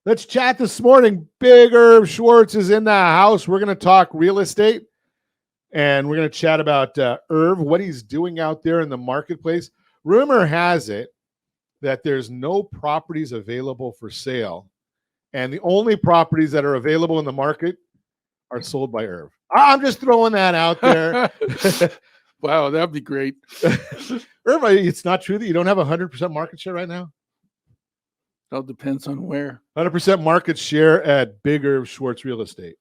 Let's chat this morning. Big Irv Schwartz is in the house. We're going to talk real estate, and we're going to chat about Irv, what he's doing out there in the marketplace. Rumor has it that there's no properties available for sale, and the only properties that are available in the market are sold by Irv. I'm just throwing that out there. Wow, that'd be great. Irv, it's not true that you don't have 100% market share right now? It all depends on where. 100% market share at Big Irv Schwartz Real Estate.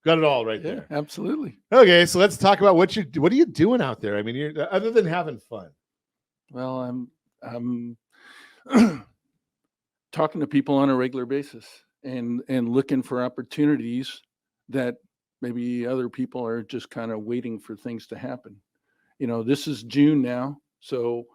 Got it all right there. Absolutely. Okay, so let's talk about what are you doing out there? I mean, you're, other than having fun. Well, I'm talking to people on a regular basis and looking for opportunities that maybe other people are just kind of waiting for things to happen. You know, this is June now, so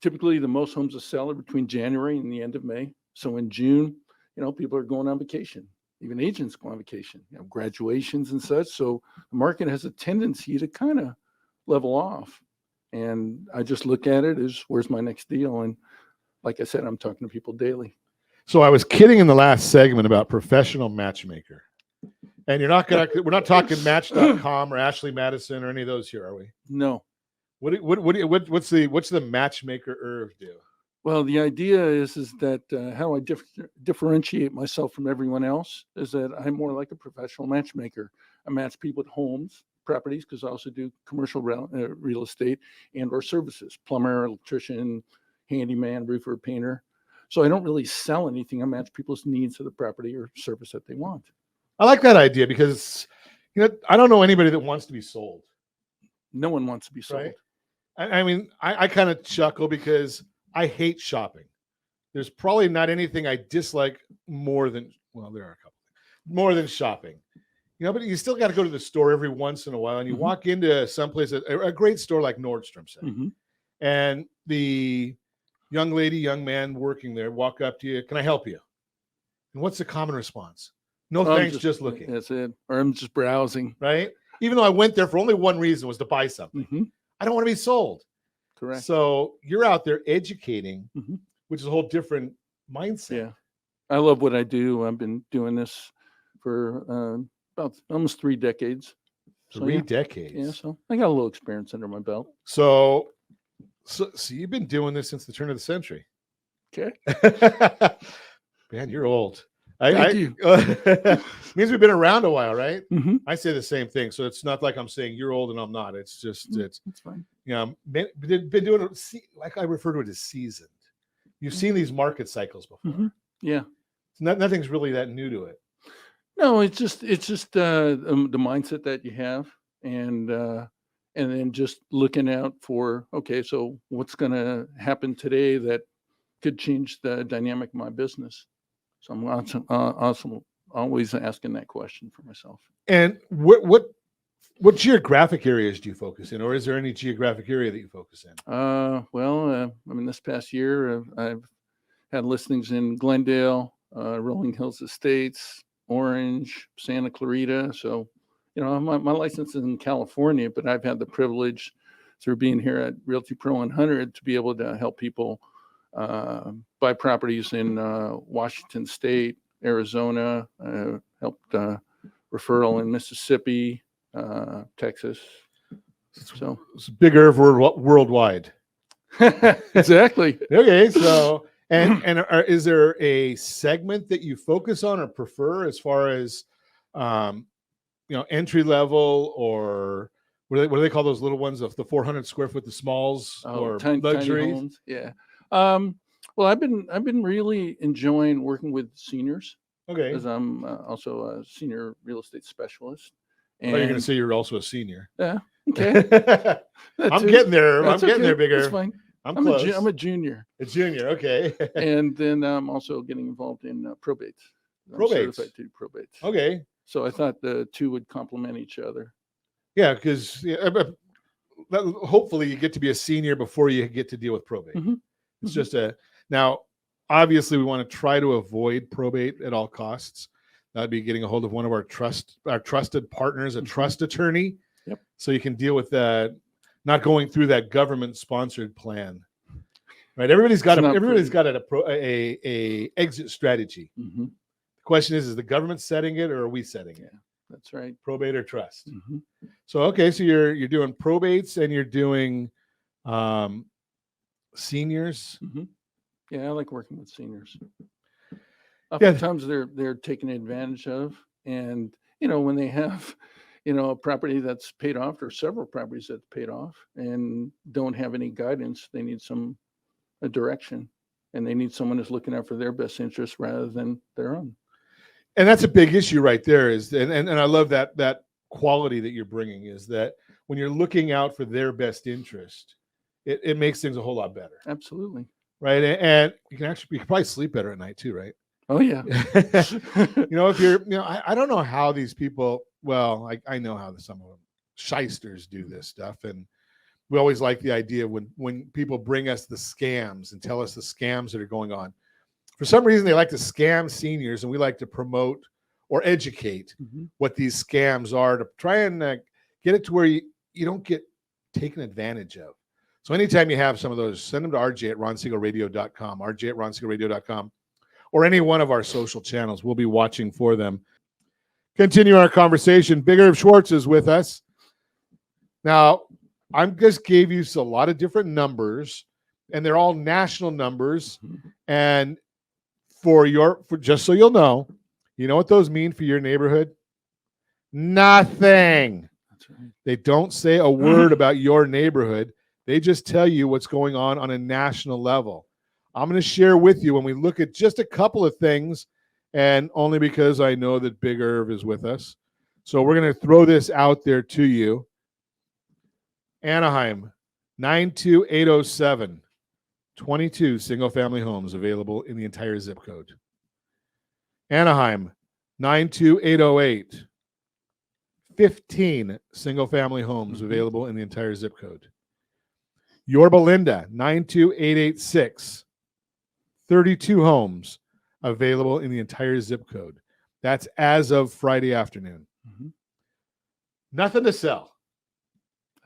typically the most homes are selling between January and the end of May. So in June, you know, people are going on vacation. Even agents go on vacation, you know, graduations and such. So the market has a tendency to kind of level off. And I just look at it as, where's my next deal? And like I said, I'm talking to people daily. So I was kidding in the last segment about professional matchmaker. And we're not talking Match.com or Ashley Madison or any of those here, are we? No. What's the matchmaker Irv do? Well, the idea is that how I differentiate myself from everyone else is that I'm more like a professional matchmaker. I match people with homes, properties, because I also do commercial real estate and or services, plumber, electrician, handyman, roofer, painter. So I don't really sell anything. I match people's needs of the property or service that they want. I like that idea because, you know, I don't know anybody that wants to be sold. No one wants to be sold. Right? I mean, I kind of chuckle because I hate shopping. There's probably not anything I dislike more than, well, there are a couple, more than shopping. You know, but you still got to go to the store every once in a while, and you walk into someplace, a great store like Nordstrom, say, and the young lady, young man working there walk up to you, can I help you? And what's the common response? No, thanks, just looking. That's it. Or I'm just browsing. Right? Even though I went there for only one reason, was to buy something. I don't want to be sold. Correct. So you're out there educating, which is a whole different mindset. Yeah. I love what I do. I've been doing this for about almost 3 decades. Three decades. Yeah. So I got a little experience under my belt. So you've been doing this since the turn of the century. Okay. Man, you're old. Thank you. Means we've been around a while, right? I say the same thing. So it's not like I'm saying you're old and I'm not. It's just, it's fine. You know, been doing it, like I refer to it as seasoned. You've seen these market cycles before. Yeah. Nothing's really that new to it. No, it's just the mindset that you have, and then just looking out for, okay, so what's going to happen today that could change the dynamic of my business. So I'm also always asking that question for myself. And what geographic areas do you focus in, or is there any geographic area that you focus in? Well, I mean, this past year I've had listings in Glendale, Rolling Hills Estates, Orange, Santa Clarita. So, you know, my license is in California, but I've had the privilege through being here at Realty Pro 100 to be able to help people buy properties in Washington State, Arizona, helped referral in Mississippi, Texas. So it's bigger worldwide. Exactly. Okay, so is there a segment that you focus on or prefer as far as you know, entry level, or what do they call those little ones of the 400 square foot, the smalls, or luxury? Tiny homes. Yeah. Well, I've been really enjoying working with seniors. Okay. Because I'm also a senior real estate specialist. And you're going to say you're also a senior. Yeah. Okay. I'm getting there. That's I'm getting there, bigger. That's fine. I'm close. I'm a junior. A junior. Okay. And then I'm also getting involved in probates. Probates. To do probates. Okay. So I thought the two would complement each other. Yeah, because hopefully you get to be a senior before you get to deal with probate. It's just now, obviously we want to try to avoid probate at all costs. That'd be getting a hold of one of our trusted partners, a trust attorney. So you can deal with that, not going through that government sponsored plan. right? Everybody's got It's not everybody's pretty. got a exit strategy. Mm-hmm. The question is the government setting it or are we setting it? Yeah, that's right. Probate or trust. Mm-hmm. So okay, so you're doing probates and you're doing seniors. Mm-hmm. Yeah, I like working with seniors. Yeah. Oftentimes they're taken advantage of, and when they have a property that's paid off or several properties that's paid off and don't have any guidance, they need a direction, and they need someone who's looking out for their best interests rather than their own. And that's a big issue right there is, and I love that quality that you're bringing is that when you're looking out for their best interest, it makes things a whole lot better. Absolutely. Right. And you can probably sleep better at night too, right? Oh yeah. If you're, I don't know how these people, well, I know how some of them shysters do this stuff. And we always like the idea when people bring us the scams and tell us the scams that are going on. For some reason, they like to scam seniors, and we like to promote or educate what these scams are to try and get it to where you don't get taken advantage of. So anytime you have some of those, send them to rj@ronsiegelradio.com, rj@ronsiegelradio.com, or any one of our social channels. We'll be watching for them. Continue our conversation. Big Irv Schwartz is with us. Now, I just gave you a lot of different numbers, and they're all national numbers. And for just so you'll know, you know what those mean for your neighborhood? Nothing. That's right. They don't say a word about your neighborhood. They just tell you what's going on a national level. I'm going to share with you when we look at just a couple of things, and only because I know that Big Irv is with us. So we're going to throw this out there to you. Anaheim, 92807. 22 single-family homes available in the entire zip code. Anaheim, 92808. 15 single-family homes available in the entire zip code. Yorba Linda, 92886. 32 homes available in the entire zip code. That's as of Friday afternoon. Nothing to sell.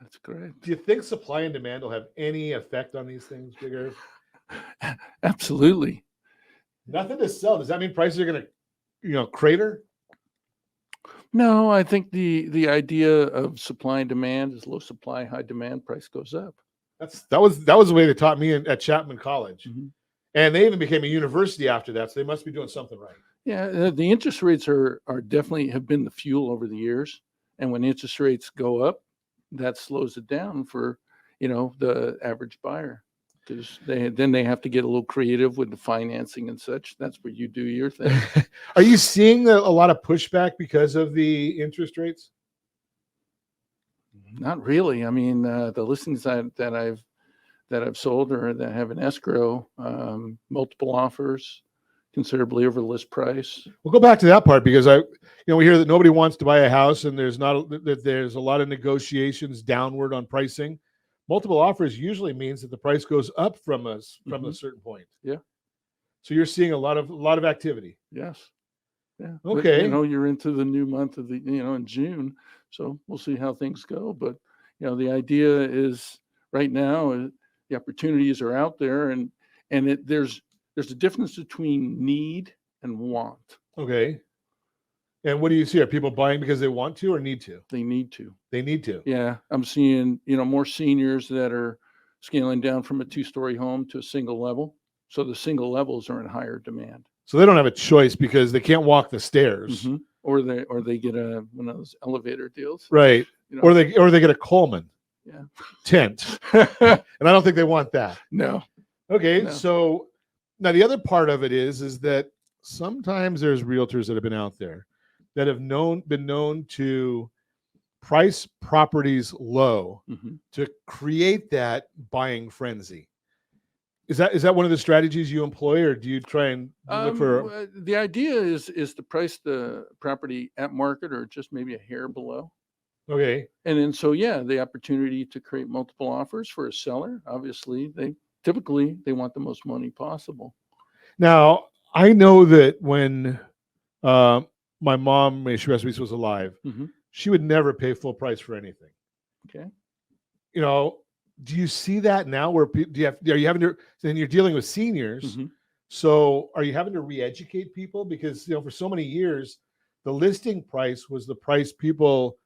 That's great. Do you think supply and demand will have any effect on these things, Big Irv? Absolutely. Nothing to sell. Does that mean prices are going to, crater? No, I think the idea of supply and demand is low supply, high demand, price goes up. That was the way they taught me at Chapman College. And they even became a university after that, so they must be doing something right. Yeah, the interest rates are definitely have been the fuel over the years. And when interest rates go up, that slows it down for, the average buyer, because they have to get a little creative with the financing and such. That's where you do your thing. Are you seeing a lot of pushback because of the interest rates? Not really. I mean, the listings that I've sold or that have an escrow, multiple offers, considerably over list price. We'll go back to that part because we hear that nobody wants to buy a house, and there's a lot of negotiations downward on pricing. Multiple offers usually means that the price goes up from a certain point. Yeah. So you're seeing a lot of activity. Yes. Yeah. Okay. But, you're into the new month of in June, so we'll see how things go. But the idea is right now the opportunities are out there, and there's a difference between need and want. Okay. And what do you see? Are people buying because they want to or need to? They need to. They need to. Yeah. I'm seeing, more seniors that are scaling down from a 2-story home to a single level. So the single levels are in higher demand. So they don't have a choice because they can't walk the stairs. Or they get one of those elevator deals. Right. Or they get a Coleman tent. And I don't think they want that. No. Okay. No. So now the other part of it is that sometimes there's realtors that have been out there that have been known to price properties low to create that buying frenzy. Is that one of the strategies you employ, or do you try and look for? The idea is to price the property at market or just maybe a hair below. Okay. And then the opportunity to create multiple offers for a seller. Obviously, they want the most money possible. Now, I know that when my mom, may she rest in peace, was alive, she would never pay full price for anything. Okay. do you see that now where are you having to, then you're dealing with seniors. Mhm. So are you having to re-educate people? Because, for so many years, the listing price was the price people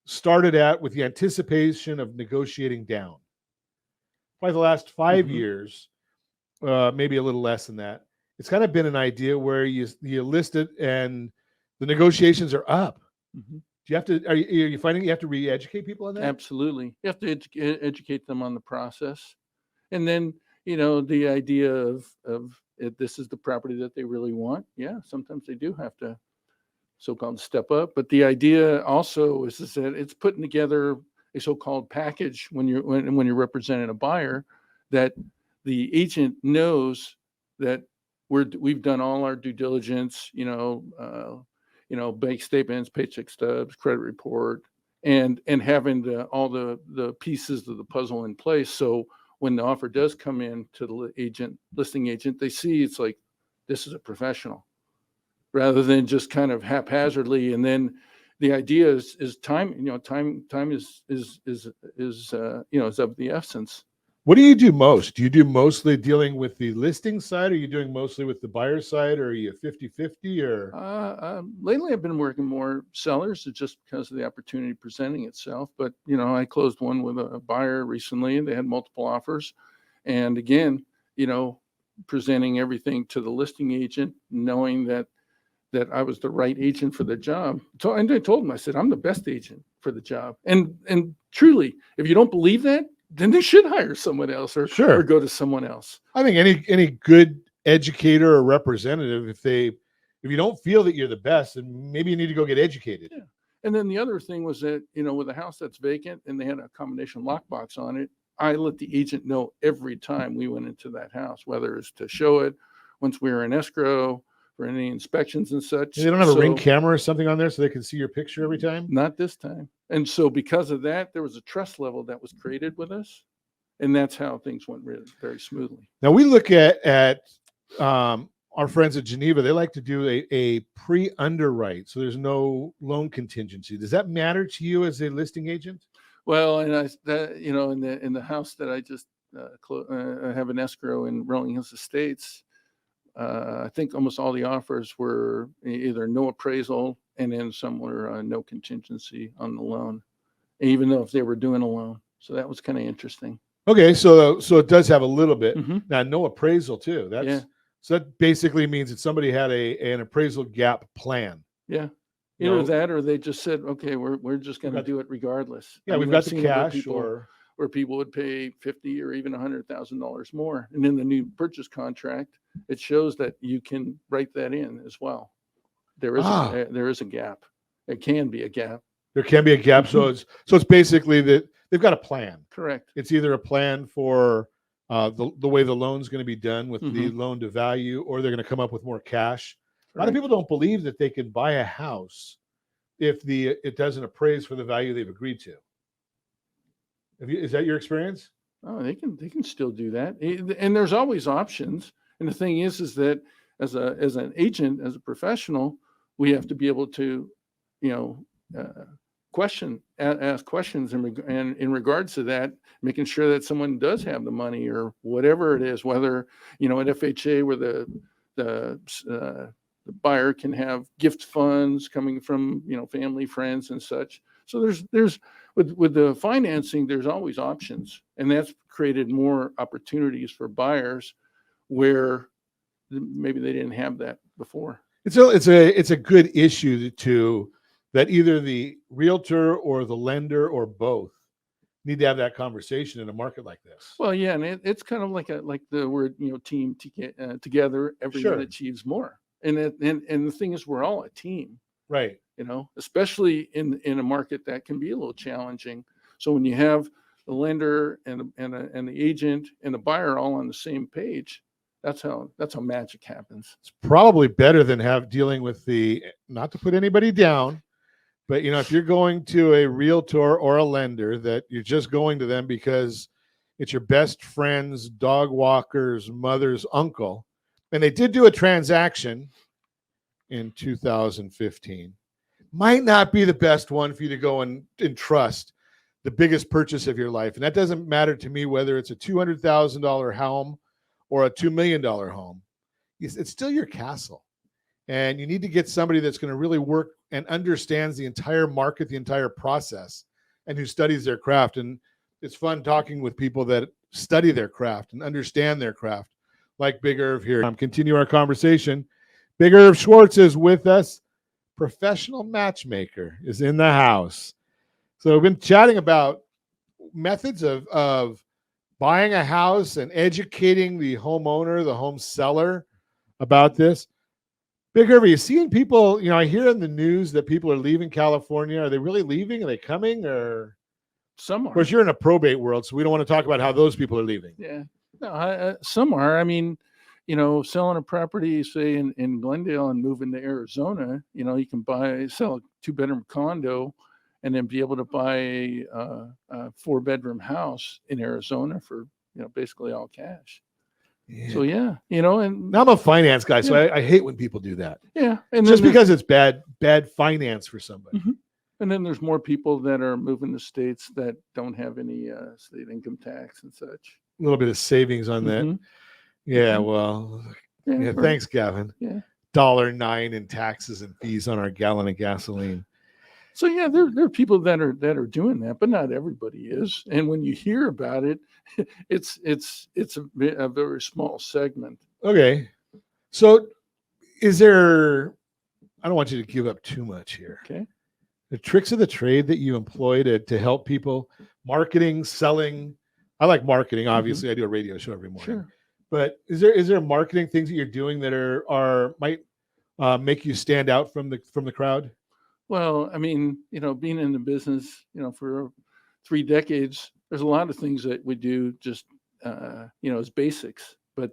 started at with the anticipation of negotiating down. Probably the last 5 years, maybe a little less than that, it's kind of been an idea where you list it and the negotiations are up. Mhm. Do you have to? Are you finding you have to re-educate people on that? Absolutely. You have to educate them on the process. And then, the idea of if this is the property that they really want. Yeah, sometimes they do have to so-called step up. But the idea also is that it's putting together a so-called package when you're representing a buyer, that the agent knows that we've done all our due diligence, bank statements, paycheck stubs, credit report, and having all the pieces of the puzzle in place. So when the offer does come in to the listing agent, they see it's like, this is a professional, rather than just kind of haphazardly. And then the idea is time. Time is of the essence. What do you do most? Do you do mostly dealing with the listing side? Or are you doing mostly with the buyer side? Or are you 50-50 or? Lately, I've been working more sellers just because of the opportunity presenting itself. But, I closed one with a buyer recently, and they had multiple offers. And again, presenting everything to the listing agent, knowing that I was the right agent for the job. So, and I told him, I said, I'm the best agent for the job. And truly, if you don't believe that, then they should hire someone else or Sure. go to someone else. I think any good educator or representative, if you don't feel that you're the best, then maybe you need to go get educated. Yeah. And then the other thing was that, with a house that's vacant and they had a combination lockbox on it, I let the agent know every time we went into that house, whether it's to show it once we were in escrow for any inspections and such. They don't have a Ring camera or something on there so they can see your picture every time? Not this time. And so because of that, there was a trust level that was created with us. And that's how things went really very smoothly. Now we look at our friends at Geneva. They like to do a pre-underwrite, so there's no loan contingency. Does that matter to you as a listing agent? Well, and in the house that I just have an escrow in Rolling Hills Estates, I think almost all the offers were either no appraisal, and then some were no contingency on the loan, even though if they were doing a loan. So that was kind of interesting. Okay, so it does have a little bit. Mhm. Now, no appraisal too. So that basically means that somebody had an appraisal gap plan. Yeah. Either that, or they just said, okay, we're just going to do it regardless. Yeah, we've got the cash, where people would pay $50,000 or even $100,000 more. And in the new purchase contract, it shows that you can write that in as well. There is a gap. It can be a gap. There can be a gap. So it's basically that they've got a plan. Correct. It's either a plan for the way the loan's going to be done with the loan to value, or they're going to come up with more cash. A lot of people don't believe that they can buy a house if it doesn't appraise for the value they've agreed to. Is that your experience? Oh, they can still do that, and there's always options. And the thing is that as an agent, as a professional, we have to be able to, ask questions in regards to that, making sure that someone does have the money or whatever it is. Whether at FHA, where the buyer can have gift funds coming from family, friends, and such. So there's with the financing, there's always options, and that's created more opportunities for buyers where maybe they didn't have that before. It's a good issue that either the realtor or the lender or both need to have that conversation in a market like this. Well, yeah, and it's kind of like the word team together. Everyone achieves more, and the thing is, we're all a team. Right. Especially in a market that can be a little challenging. So when you have the lender and the agent and the buyer all on the same page, that's how magic happens. It's probably better than dealing with not to put anybody down, but if you're going to a realtor or a lender, that you're just going to them because it's your best friend's dog walker's mother's uncle, and they did do a transaction in 2015, might not be the best one for you to go and trust. the biggest purchase of your life. And that doesn't matter to me whether it's a $200,000 home or a $2 million home. It's still your castle. And you need to get somebody that's going to really work and understands the entire market, the entire process, and who studies their craft. And it's fun talking with people that study their craft and understand their craft, like Big Irv here. Continue our conversation. Big Irv Schwartz is with us. Professional matchmaker is in the house. So we've been chatting about methods of buying a house and educating the homeowner, the home seller about this. Big Irv, are you seeing people, I hear in the news that people are leaving California. Are they really leaving? Are they coming? Or some are. Of course, you're in a probate world, so we don't want to talk about how those people are leaving. Yeah. No, some are. I mean, selling a property, say in Glendale and moving to Arizona, you can sell a 2-bedroom condo and then be able to buy a 4-bedroom house in Arizona for, basically all cash. Yeah. So, and now I'm a finance guy, so I hate when people do that. Yeah. And just because it's bad finance for somebody. Mm-hmm. And then there's more people that are moving to states that don't have any state income tax and such. A little bit of savings on that. Mm-hmm. Yeah, well, thanks, Gavin. Yeah. $1.09 in taxes and fees on our gallon of gasoline. So there are people that are doing that, but not everybody is. And when you hear about it, it's a very small segment. Okay. So is there, I don't want you to give up too much here. Okay. The tricks of the trade that you employ to help people, marketing, selling. I like marketing. Obviously, I do a radio show every morning. Sure. But is there marketing things that you're doing that might make you stand out from the crowd? Well, I mean, being in the business, for 3 decades, there's a lot of things that we do just, as basics. But,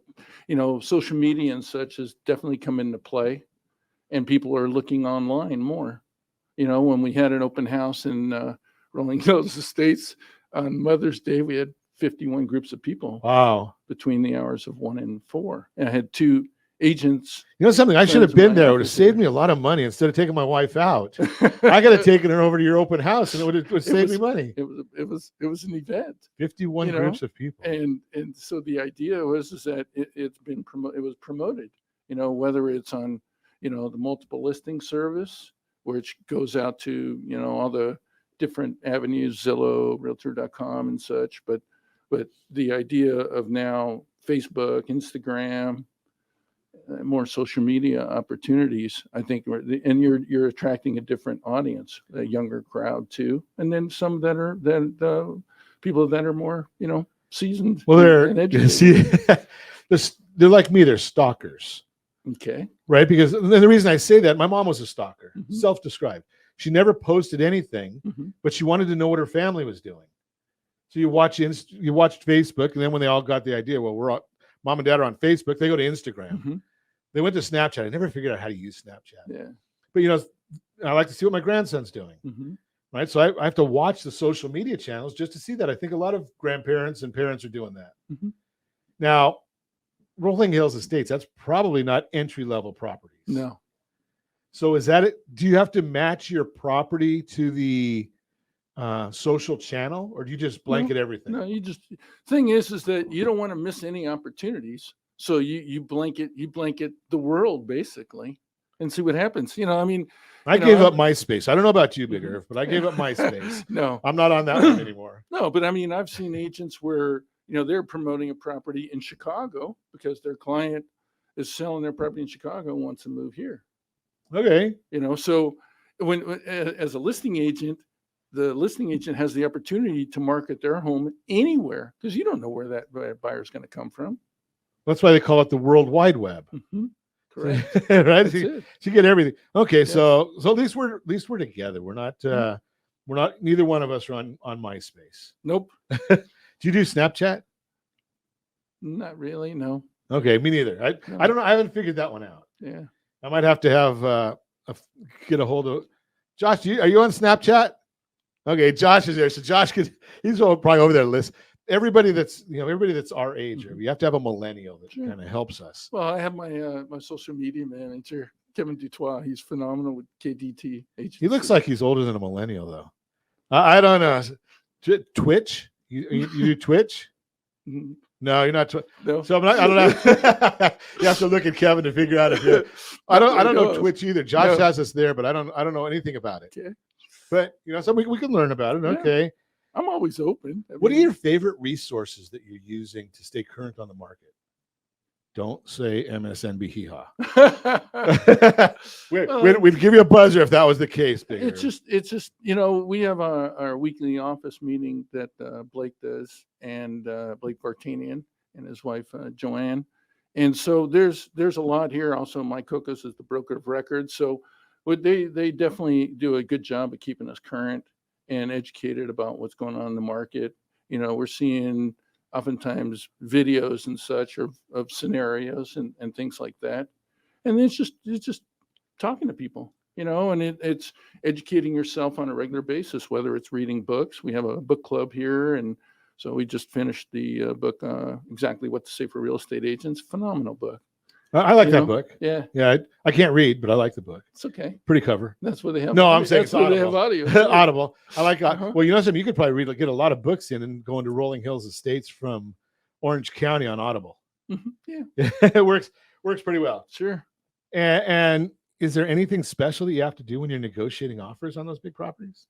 social media and such has definitely come into play, and people are looking online more. When we had an open house in Rolling Hills Estates on Mother's Day, we had 51 groups of people. Wow. Between the hours of 1 and 4. And I had 2 agents. Something, I should have been there. It would have saved me a lot of money instead of taking my wife out. I could have taken her over to your open house and it would save me money. It was an event. 51 groups of people. And so the idea was that it was promoted, whether it's on, the multiple listing service, which goes out to, all the different avenues, Zillow, Realtor.com and such. But the idea of now Facebook, Instagram, more social media opportunities, I think, and you're attracting a different audience, a younger crowd too, and then some that are people that are more, seasoned. Well, they're like me. They're stalkers. Okay. Right, because the reason I say that, my mom was a stalker, self-described. She never posted anything, but she wanted to know what her family was doing. So you watched Facebook, and then when they all got the idea, well, mom and dad are on Facebook, they go to Instagram. They went to Snapchat. I never figured out how to use Snapchat. Yeah. But, I like to see what my grandson's doing. Right. So I have to watch the social media channels just to see that. I think a lot of grandparents and parents are doing that. Now, Rolling Hills Estates, that's probably not entry-level properties. No. So is that it? Do you have to match your property to the social channel, or do you just blanket everything? No, thing is that you don't want to miss any opportunities. So you blanket the world basically and see what happens. I gave up MySpace. I don't know about you, Big Irv, but I gave up MySpace. No, I'm not on that one anymore. No, but I've seen agents where, they're promoting a property in Chicago because their client is selling their property in Chicago and wants to move here. Okay. So when as a listing agent, the listing agent has the opportunity to market their home anywhere because you don't know where that buyer is going to come from. That's why they call it the World Wide Web. Correct. Right. So you get everything. Okay. Yes. So at least we're together. We're not. Neither one of us are on MySpace. Nope. Do you do Snapchat? Not really. No. Okay. Me neither. I don't know. I haven't figured that one out. Yeah. I might have to have get a hold of Josh. Are you on Snapchat? Okay, Josh is there. So Josh he's probably over there. List everybody that's our age. You have to have a millennial that kind of helps us. Well, I have my my social media manager, Kevin Dutois. He's phenomenal with KDT agency. He looks like he's older than a millennial, though. I don't know. Twitch? You do Twitch? Mhm. No, you're not. No. So I don't know. You have to look at Kevin to figure out if you're. I don't know Twitch either. Josh No. has us there, but I don't know anything about it. Okay. But so we can learn about it. Yeah. Okay. I'm always open. I What are mean, your favorite resources that you're using to stay current on the market? Don't say MSNB hee haw. We'd give you a buzzer if that was the case. Bigger. It's just we have our weekly office meeting that Blake does, and Blake Vartanian and his wife Joanne, and so there's a lot here. Also, Mike Kokos is the broker of record, so they definitely do a good job of keeping us current and educated about what's going on in the market. We're seeing oftentimes videos and such of scenarios and things like that, and it's just talking to people. And it's educating yourself on a regular basis, whether it's reading books. We have a book club here, and so we just finished the book, Exactly What to Say for Real Estate Agents. Phenomenal book. I like that book. Yeah. Yeah. I can't read, but I like the book. It's okay. Pretty cover. That's what they have. No, I'm saying that's what they have audio. audio. Audible. I like. Uh-huh. Well, something you could probably get a lot of books in and go into Rolling Hills Estates from Orange County on Audible. Yeah. It works pretty well. Sure. And is there anything special that you have to do when you're negotiating offers on those big properties?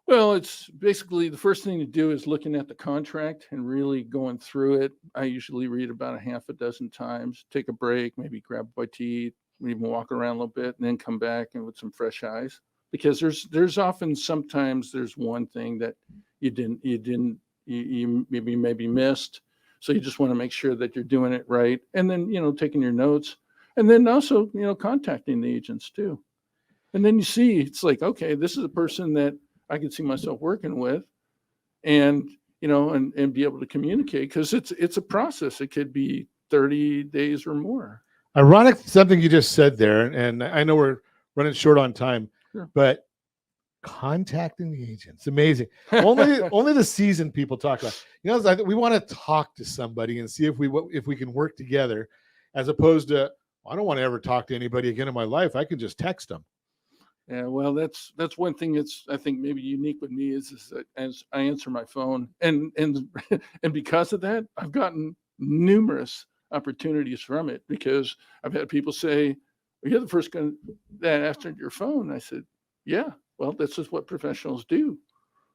Well, it's basically the first thing to do is looking at the contract and really going through it. I usually read about a half a dozen times, take a break, maybe grab a bite to eat, even walk around a little bit, and then come back and with some fresh eyes. Because there's often sometimes there's one thing that you maybe missed. So you just want to make sure that you're doing it right. And then, taking your notes, and then also, contacting the agents too. And then you see, it's like, okay, this is a person that I could see myself working with, and and be able to communicate, because it's a process. It could be 30 days or more. Ironic, something you just said there, and I know we're running short on time, Sure. but contacting the agents, amazing. Only the seasoned people talk about. We want to talk to somebody and see if we can work together, as opposed to, I don't want to ever talk to anybody again in my life. I can just text them. Yeah, well, that's one thing that's, I think, maybe unique with me is that as I answer my phone, and and because of that, I've gotten numerous opportunities from it, because I've had people say, well, "You're the first guy that answered your phone." I said, "Yeah, well, that's just what professionals do."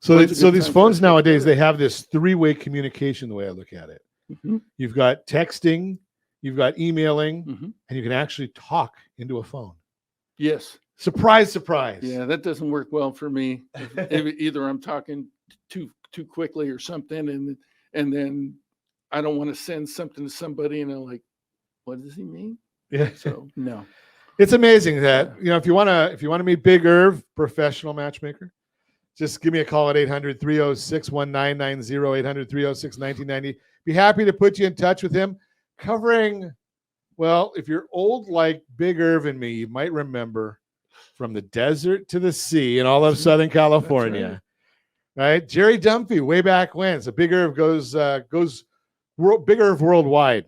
So When's a good these time phones for us to nowadays, do they it? have this three-way communication, the way I look at it. Mhm, You've got texting, you've got emailing, mhm. and you can actually talk into a phone. Yes. Surprise, surprise. Yeah, that doesn't work well for me. If either I'm talking too quickly or something, and then I don't want to send something to somebody, and they're like, "What does he mean?" Yeah. So no. It's amazing that, if you want to meet Big Irv, professional matchmaker, just give me a call at 800-306-1990, 800-306-1990. Be happy to put you in touch with him, covering, well, if you're old like Big Irv and me, you might remember From the Desert to the Sea in all of Southern California. Right? Jerry Dunphy, way back when. So Big Irv goes Big Irv worldwide.